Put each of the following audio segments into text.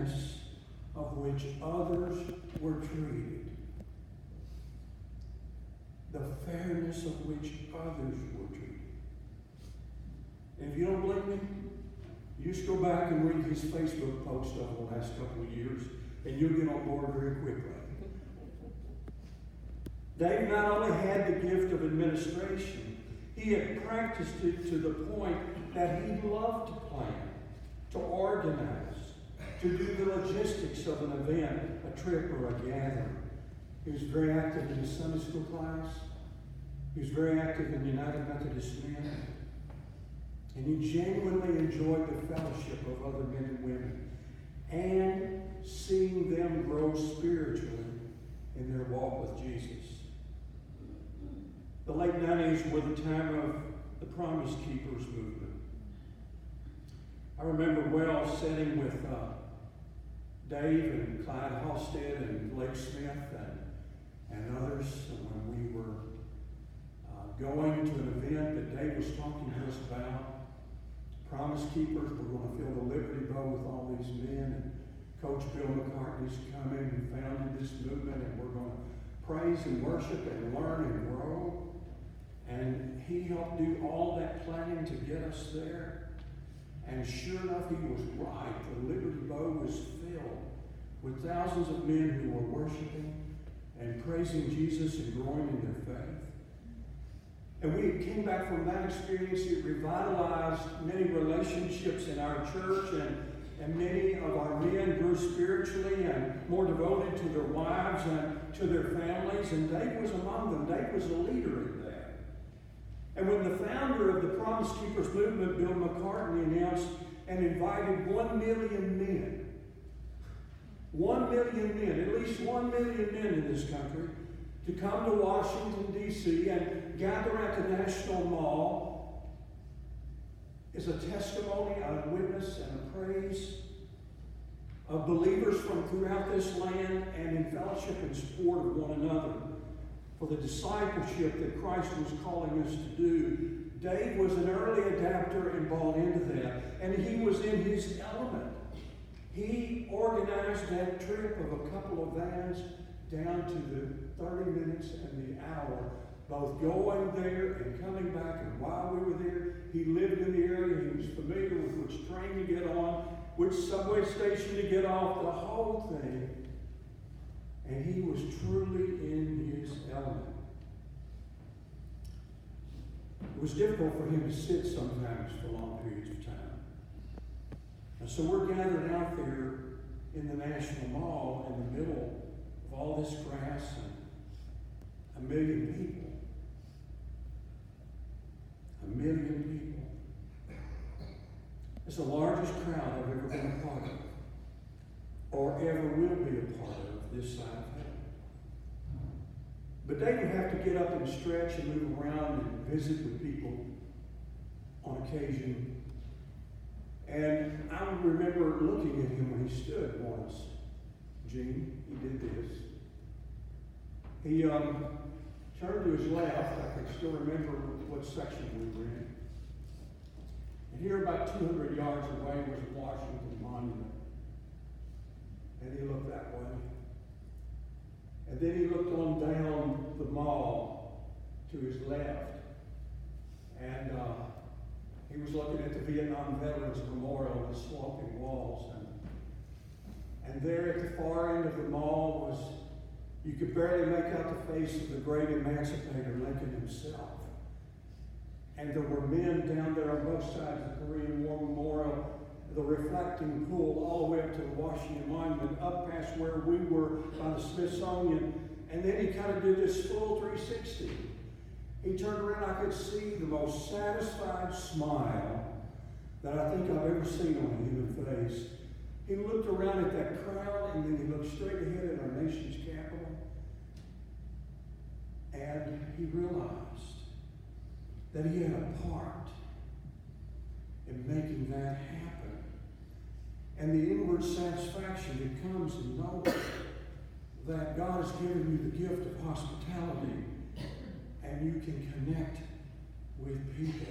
fairness of which others were treated. The fairness of which others were treated. And if you don't believe me, you just go back and read his Facebook post over the last couple of years, and you'll get on board very quickly. David not only had the gift of administration, he had practiced it to the point that he loved to plan, to organize, to do the logistics of an event, a trip, or a gathering. He was very active in his Sunday school class. He was very active in the United Methodist Men. And he genuinely enjoyed the fellowship of other men and women and seeing them grow spiritually in their walk with Jesus. The late 90s were the time of the Promise Keepers movement. I remember well sitting with Dave and Clyde Halstead and Blake Smith and others when we were going to an event that Dave was talking to us about. Promise Keepers, we're going to fill the Liberty Bowl with all these men. And Coach Bill McCartney's come in and founded this movement, and we're going to praise and worship and learn and grow. And he helped do all that planning to get us there. And sure enough, he was right. The Liberty Bowl was filled with thousands of men who were worshiping and praising Jesus and growing in their faith. And we came back from that experience. It revitalized many relationships in our church, and many of our men grew spiritually and more devoted to their wives and to their families. And Dave was among them. Dave was a leader in that. And when the founder of the Promise Keepers movement, Bill McCartney, announced and invited 1 million men, 1 million men, at least 1 million men in this country, to come to Washington, D.C. and gather at the National Mall is a testimony, a witness, and a praise of believers from throughout this land and in fellowship and support of one another for the discipleship that Christ was calling us to do. Dave was an early adapter and bought into that, and he was in his element. He organized that trip of a couple of vans down to the 30 minutes and the hour, both going there and coming back. And while we were there, he lived in the area. He was familiar with which train to get on, which subway station to get off, the whole thing. And he was truly in his element. It was difficult for him to sit sometimes for long periods of time. And so we're gathered out there in the National Mall in the middle of all this grass and 1 million people. 1 million people. It's the largest crowd I've ever been a part of, or ever will be a part of this side of heaven. But they would have to get up and stretch and move around and visit with people on occasion. And I remember looking at him when he stood once. Gene, he did this. He turned to his left. I can still remember what section we were in. And here, about 200 yards away, was a Washington Monument. And he looked that way. And then he looked on down the mall to his left. And he was looking at the Vietnam Veterans Memorial with sloping walls. And there at the far end of the mall was, you could barely make out the face of the great emancipator, Lincoln himself. And there were men down there on both sides of the Korean War Memorial, the reflecting pool, all the way up to the Washington Monument, up past where we were by the Smithsonian. And then he kind of did this full 360. He turned around, I could see the most satisfied smile that I think I've ever seen on a human face. He looked around at that crowd, and then he looked straight ahead at our nation's capital. And he realized that he had a part in making that happen. And the inward satisfaction that comes in knowing that God has given you the gift of hospitality and you can connect with people.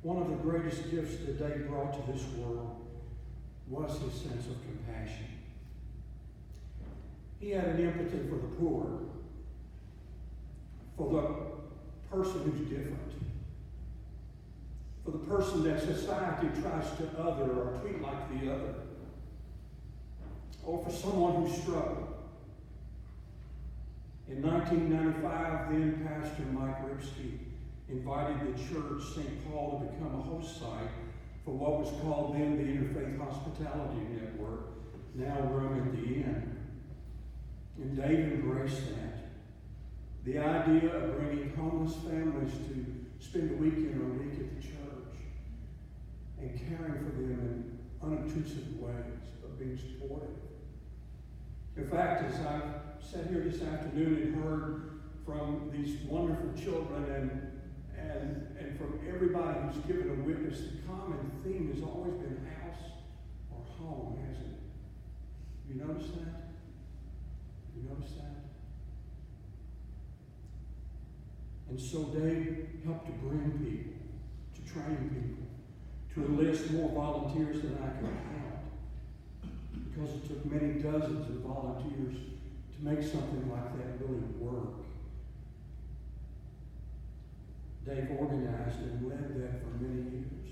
One of the greatest gifts that they brought to this world was his sense of compassion. He had an empathy for the poor, for the person who's different, for the person that society tries to other or treat like the other, or for someone who struggled. In 1995, then Pastor Mike Ripsky invited the church, St. Paul, to become a host site for what was called then the Interfaith Hospitality Network, now Room at the Inn. And Dave embraced that. The idea of bringing homeless families to spend a weekend or a week at the church and caring for them in unobtrusive ways, but being supportive. In fact, as I've sat here this afternoon and heard from these wonderful children and from everybody who's given a witness, the common theme has always been house or home, hasn't it? You notice that? You notice that? And so Dave helped to bring people, to train people, to enlist more volunteers than I can count, because it took many dozens of volunteers to make something like that really work. Dave organized and led that for many years.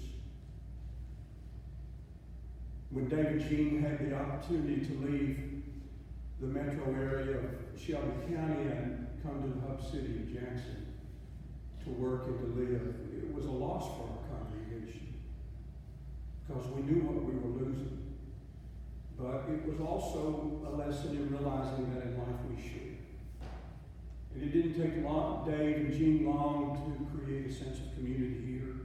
When David Jean had the opportunity to leave the metro area of Shelby County and come to the hub city of Jackson to work and to live, it was a loss for our congregation because we knew what we were losing. But it was also a lesson in realizing that in life we should. And it didn't take Dave and Jean long to create a sense of community here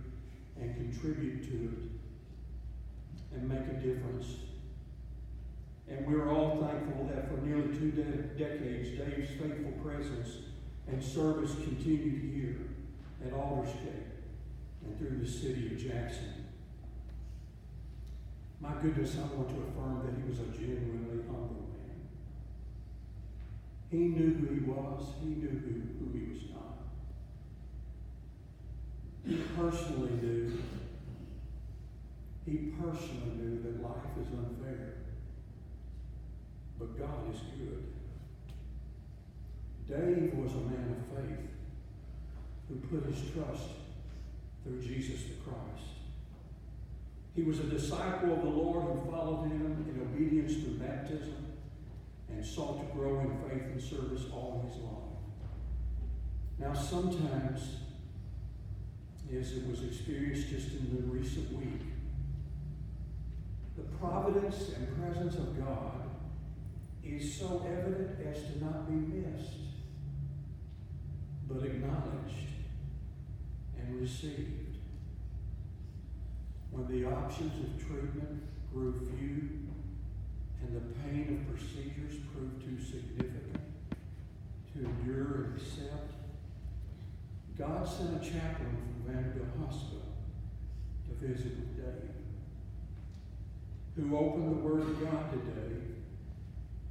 and contribute to it and make a difference. And we're all thankful that for nearly 2 decades, Dave's faithful presence and service continued here at Aldersgate and through the city of Jackson. My goodness, I want to affirm that he was a genuinely humble man. He knew who he was. He knew who he was not. He personally knew that life is unfair. But God is good. Dave was a man of faith who put his trust through Jesus the Christ. He was a disciple of the Lord who followed him in obedience through baptism and sought to grow in faith and service all his life. Now, sometimes, as it was experienced just in the recent week, the providence and presence of God is so evident as to not be missed, but acknowledged and received. When the options of treatment grew few and the pain of procedures proved too significant to endure and accept, God sent a chaplain from Vanderbilt Hospital to visit with Dave, who opened the Word of God to Dave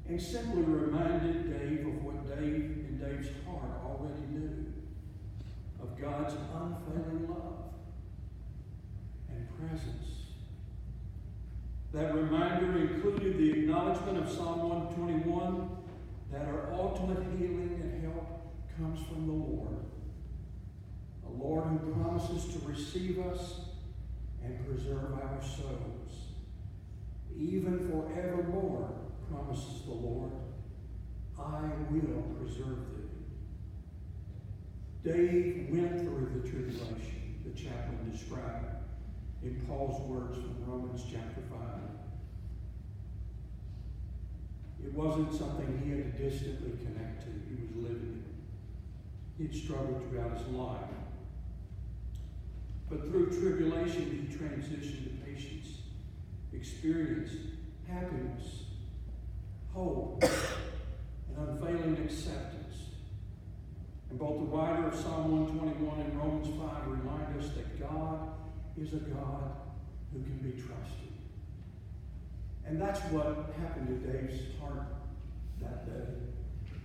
and simply reminded Dave of what Dave in Dave's heart already knew, of God's unfailing love and presence. That reminder included the acknowledgement of Psalm 121 that our ultimate healing and help comes from the Lord, a Lord who promises to receive us and preserve our souls. Even forevermore, promises the Lord, I will preserve thee. Dave went through the tribulation the chaplain described in Paul's words from Romans chapter 5. It wasn't something he had to distantly connect to. He was living it. He'd struggled throughout his life. But through tribulation, he transitioned to patience, experience, happiness, hope, and unfailing acceptance. And both the writer of Psalm 121 and Romans 5 remind us that God is a God who can be trusted. And that's what happened to Dave's heart that day.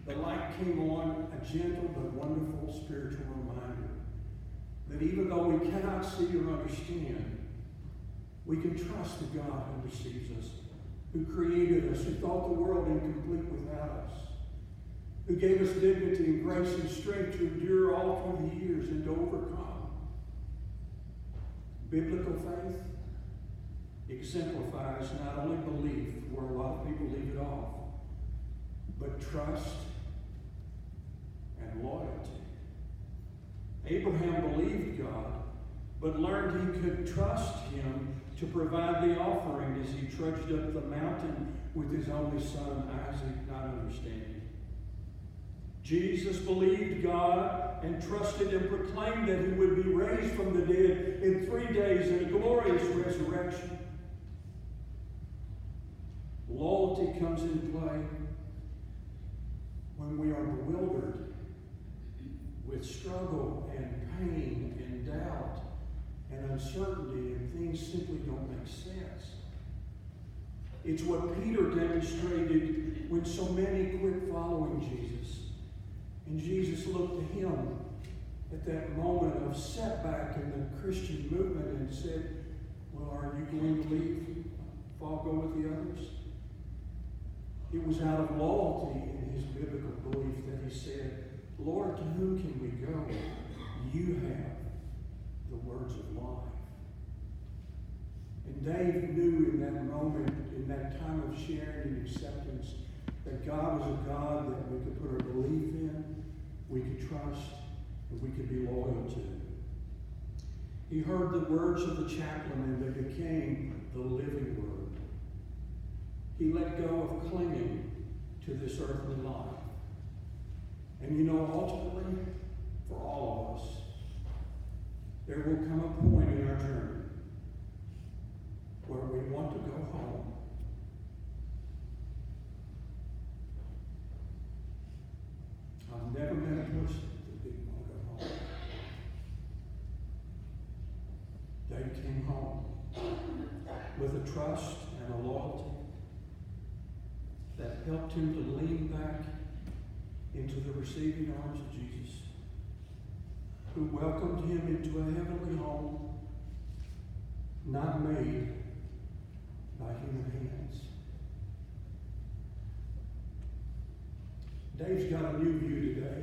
The light came on, a gentle but wonderful spiritual reminder that even though we cannot see or understand, We can trust the God who receives us, who created us, who thought the world incomplete without us, who gave us dignity and grace and strength to endure all through the years and to overcome. Biblical faith exemplifies not only belief, where a lot of people leave it off, but trust and loyalty. Abraham believed God, but learned he could trust him to provide the offering as he trudged up the mountain with his only son Isaac, not understanding. Jesus believed God and trusted and proclaimed that he would be raised from the dead in 3 days in a glorious resurrection. Loyalty comes into play when we are bewildered with struggle and pain and doubt and uncertainty, and things simply don't make sense. It's what Peter demonstrated when so many quit following Jesus. And Jesus looked to him at that moment of setback in the Christian movement and said, well, are you going to leave? If I'll go with the others? It was out of loyalty in his biblical belief that he said, Lord, to whom can we go? You have the words of life. And Dave knew in that moment, in that time of sharing and acceptance, that God was a God that we could put our belief in, we could trust, and we could be loyal to. He heard the words of the chaplain, and they became the living word. He let go of clinging to this earthly life. And you know, ultimately, for all of us, there will come a point in our journey where we want to go home. I've never met a person that didn't want to go home. They came home with a trust and a loyalty that helped him to lean back into the receiving arms of Jesus, who welcomed him into a heavenly home, not made by human hands. Dave's got a new view today.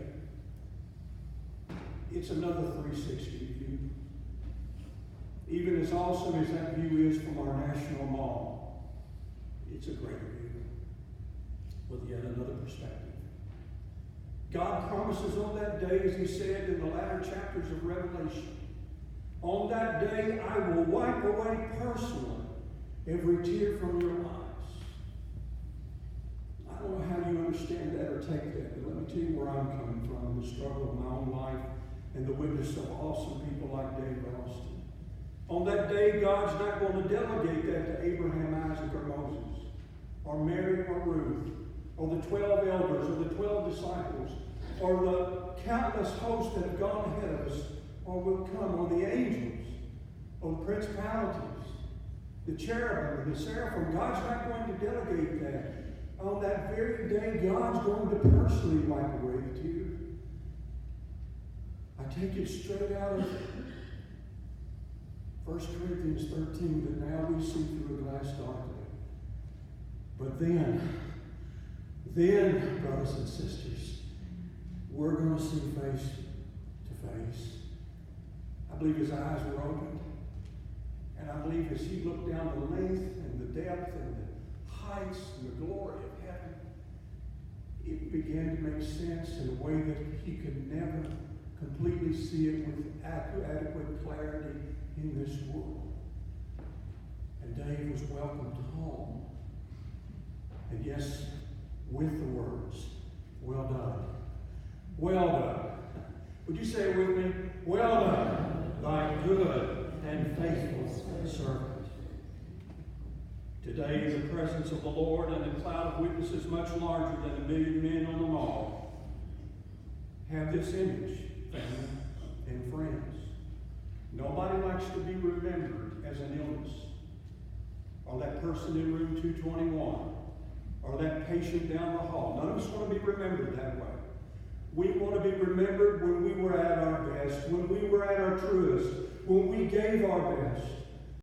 It's another 360 view. Even as awesome as that view is from our National Mall, it's a greater view with yet another perspective. God promises on that day, as he said in the latter chapters of Revelation, on that day I will wipe away personally every tear from your eyes. I don't know how you understand that or take that, but let me tell you where I'm coming from, the struggle of my own life and the witness of awesome people like Dave Ralston. On that day, God's not going to delegate that to Abraham, Isaac, or Moses, or Mary, or Ruth, or the 12 elders, or the 12 disciples, or the countless hosts that have gone ahead of us, or will come, or the angels, or the principalities, the cherubim, and the seraphim. God's not going to delegate that. On that very day, God's going to personally wipe away the tears. I take it straight out of 1 Corinthians 13, that now we see through a glass darkly. But then, brothers and sisters, we're going to see face to face. I believe his eyes were opened. And I believe as he looked down the length and the depth and the heights and the glory of heaven, it began to make sense in a way that he could never completely see it with adequate clarity in this world. And Dave was welcomed home. And yes, with the words, well done. Well done. Would you say it with me? Well done, thy good and faithful servant. Today, in the presence of the Lord and a cloud of witnesses much larger than 1 million men on the mall, have this image, family and friends. Nobody likes to be remembered as an illness, or that person in room 221, or that patient down the hall. None of us want to be remembered that way. We want to be remembered when we were at our best, when we were at our truest, when we gave our best.